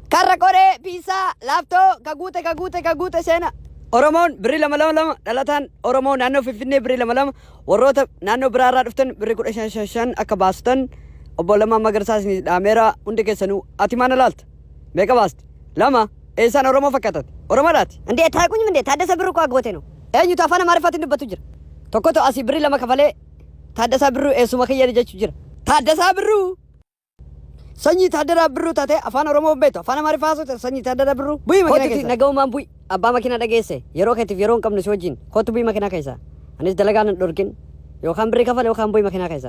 ካራቆሬ ፒሳ ላፍቶ ከጉቴ ሴና ኦሮሞን ብሪ ለመለመ ዳላታን ኦሮሞ ናኖ ፊፊኔ ብሪ ለመለመ ወሮተ ናኖ ብራራ ድፍተን ብሪ ቁደሻሻሻን አከባስተን ኦቦለማ መገርሳስ ዳሜራ ሁንደ ከሰኑ አቲማነላልት ሜቀባስት ለማ ኤሳን ኦሮሞ ፈከታት ኦሮሞላት እንዴ ታቁኝም እንዴ ታደሰ ብሩ እኮ አግቦቴ ነው ኤኙ ታፋና ማሪፋት እንደበቱ ጅራ ተኮቶ አሲ ብሪ ለመከፈለ ታደሰ ብሩ ኤሱ መከየ ልጅ ጅራ ታደሰ ብሩ ሰኝ ታደራ ብሩ ታቴ አፋን ኦሮሞ ቤቶ አፋን ማሪፋሱ ሰኝ ታደራ ብሩ ቡይ መኪና ከይሳ ነገው ማን ቡይ አባ መኪና ደገሰ የሮ ከቲፍ የሮን ቀምነ ሲወጂን ኮቱ ቡይ መኪና ከይሳ አኒስ ደለጋን ዶርኪን ዮካን ብሪ ከፈለ ዮካን ቡይ መኪና ከይሳ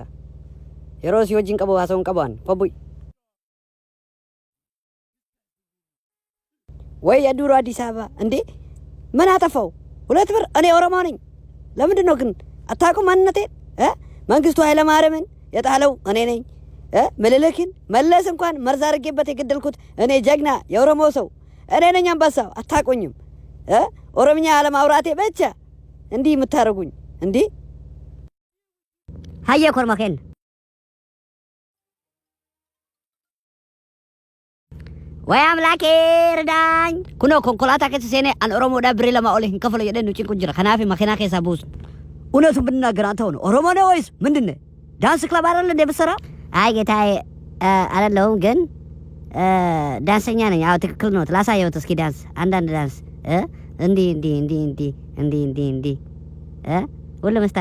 የሮ ሲወጂን ቀቦ አሰውን ቀባን ኮቡይ ወይ የዱሮ አዲስ አበባ እንዴ ምን አጠፋው ሁለት ብር እኔ ኦሮሞ ነኝ ለምንድን ነው ግን አታውቁም ማንነቴን መንግስቱ ኃይለ ማርያምን የጣለው እኔ ነኝ ምልልክን መለስ እንኳን መርዝ አድርጌበት የገደልኩት እኔ ጀግና የኦሮሞ ሰው እኔ ነኝ አንበሳው አታቆኝም ኦሮምኛ አለማውራቴ ብቻ እንዲህ የምታረጉኝ እንዲህ ሀየ ኮርማከን ወይ አምላኬ ርዳኝ ኩኖ ኮንኮላታ ከሰኔ አን ኦሮሞ ዳብሬ ለማኦሌ እንከፈለ የደኑ ጭንቁ ጅራ ከናፊ መኪና ከሳ ቡስ እውነቱን ብንናገር አንተው ነው ኦሮሞ ነው ወይስ ምንድነው ዳንስ ክለብ አይደል እንደ በሰራ አይ ጌታዬ አይደለሁም ግን ዳንሰኛ ነኝ አዎ ትክክል ነው ላሳየው እስኪ ዳንስ አንዳንድ ዳንስ እንዲ ሁሉ መስታ